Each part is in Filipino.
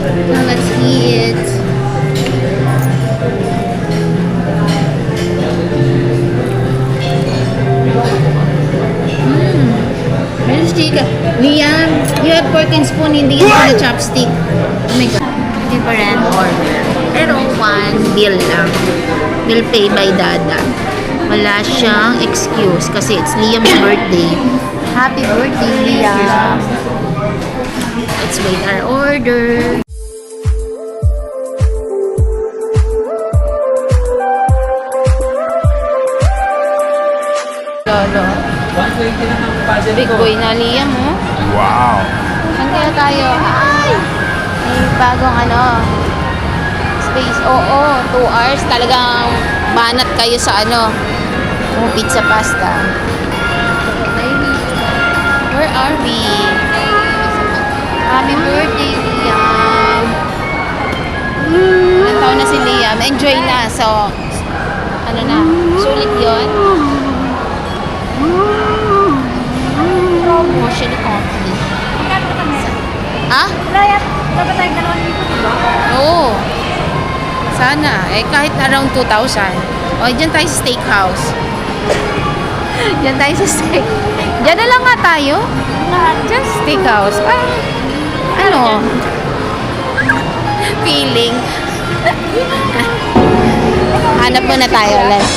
Now let's eat. Meron chicken. Liam, you have fork and spoon, hindi yan sila chopstick. Oh my God. Different order. Pero one bill lang. Bill pay by Dada. Wala siyang excuse kasi it's Liam's birthday. Happy birthday, Liam! Let's wait our order. Lolo. Big boy na Liam, oh. Wow! Saan kaya tayo? Ay! May bagong space. Oo, 2 hours. Talagang banat kayo sa pizza pasta. Where are we? Happy birthday, Liam. Ilang taon na si Liam. Enjoy na. So, sulit yun. Motion coffee. Ha? Layat, dapat tayo 2,000, diba? Oo. Sana. Kahit around 2,000. Dyan tayo sa steakhouse. Dyan tayo sa steak. Dyan na lang nga tayo. Dyan sa steakhouse. Feeling. Hanap muna tayo, Les.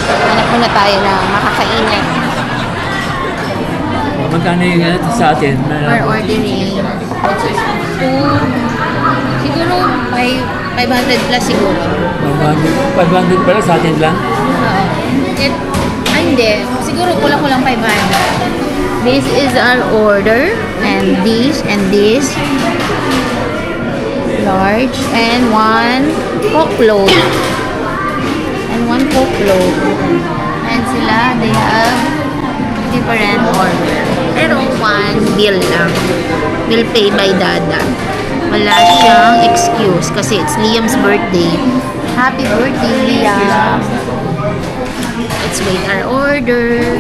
Hanap muna tayo na makakainan. Magkano yung sa atin? We're ordering. Siguro 500 plus siguro. 500 pala sa atin lang? Hindi. Siguro kulang-kulang 500. This is our order. And this. Large. And one Coke float. And sila, they have different order. Pero one bill lang. Bill pay by Dada. Wala siyang excuse kasi it's Liam's birthday. Happy birthday, Liam! Let's wait our order.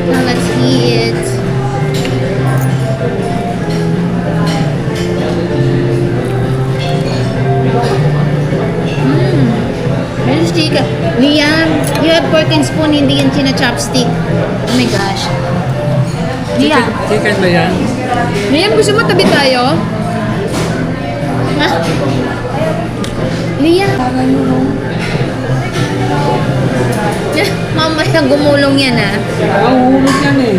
Now let's eat. Meron chicken. Liam, you have fork and spoon, hindi yan sina chopstick. Oh my gosh. Liam. Chicken ba yan? Liam, gusto mo tabi tayo? Ha? Liam. Mamaya gumulong yan Hulog yan eh.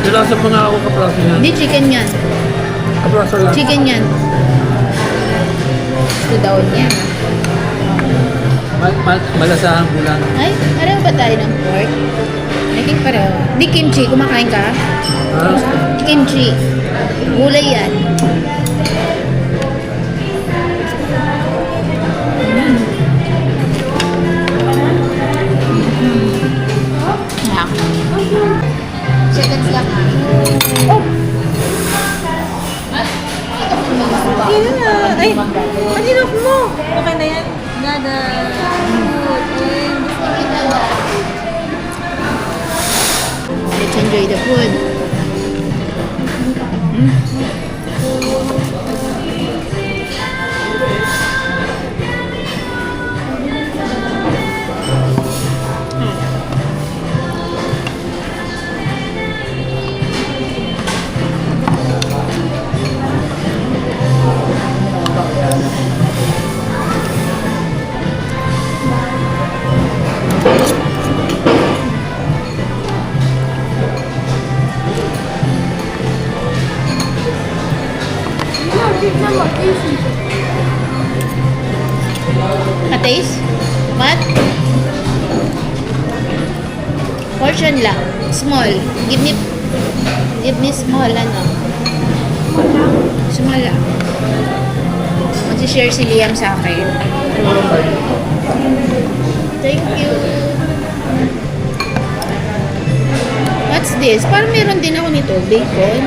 Nilasa mo nga ako kapraso yan. Hindi, chicken yan. Kapraso lang. Chicken yan. Gusto daw niya. Malasahan mo lang. Ay, pareho ba tayo ng pork? I think pareho. Hindi, kimchi. Kumakain ka? Ha? Kimchi. Gulay yan. Yeah. Seconds lang. Oh! Hindi na. Ay, maninok mo. Okay na yan. Dada. Let's enjoy the food. A-taste? What? Portion lang. Small. Give me small, Sumala. Mag-share si Liam sa akin. Thank you. What's this? Parang meron din ako nito. Bacon.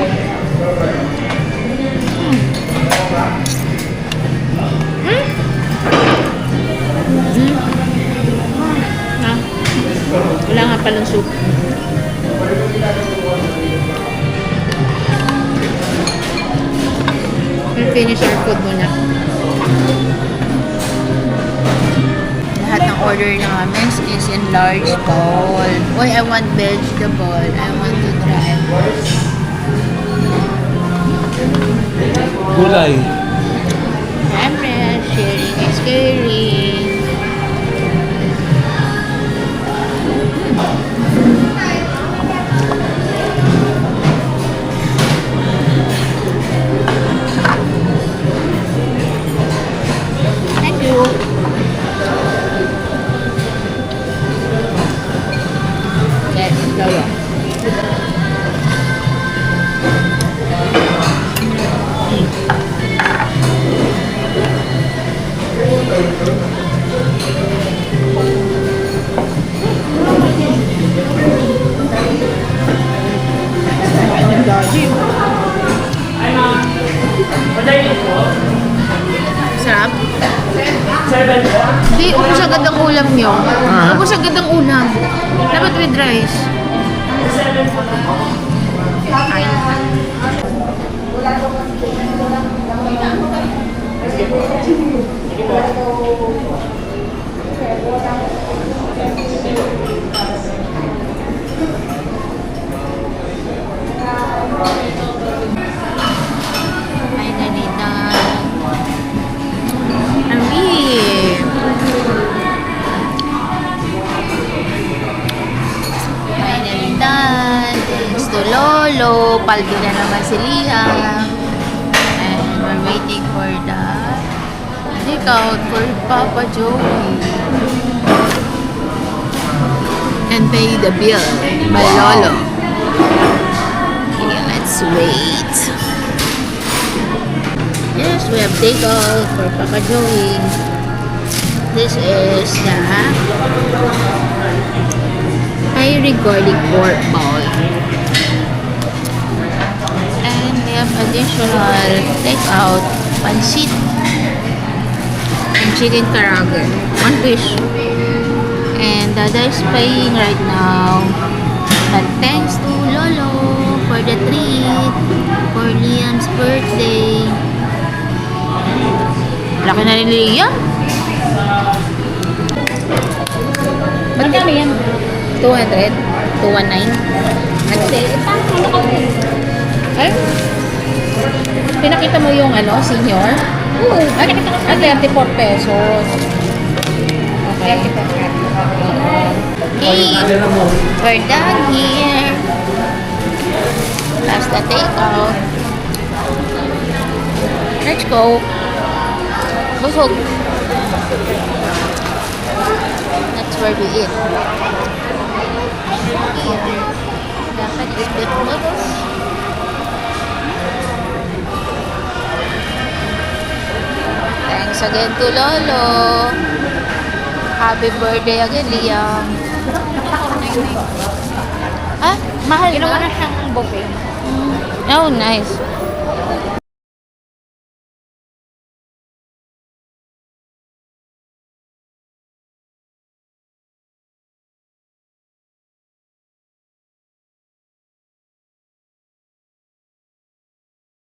Ah, wala nga palang soup. We'll finish our food muna. Lahat ng order namin is in large bowl. Uy, I want vegetable. I want to try. Gulay. Siyempre, sharing is caring. Thank you. Yes, lolo. Sarap? Hindi, ubos agad ang ulam nyo. Ubos agad ang ulam. Dapat with rice. Kain. Finally done. Finally done. Thanks to Lolo. Paldo na naman si Liam. And we're waiting for the takeout for Papa Joey. And pay the bill by Lolo. Okay, let's wait. Yes, we have takeout for Papa Joey. This is the Irish garlic pork bowl. And we have additional takeout pancit and chicken karaage. One fish. And Dada is paying right now. But thanks to Lolo for the treat for Liam's birthday. Laki na rin ni Liam. Magkano yan? 200? 219? Ay? Pinakita mo yung senior? Oo. Ay, 34 pesos. Okay. Okay. We're done here. That's the takeout. Let's go. Busog. That's where we eat. Here. Dapat is good noodles. Thanks again to Lolo. Happy birthday again, Liam. Ah, mahal na. Ginawa na siyang buffet. Oh, nice.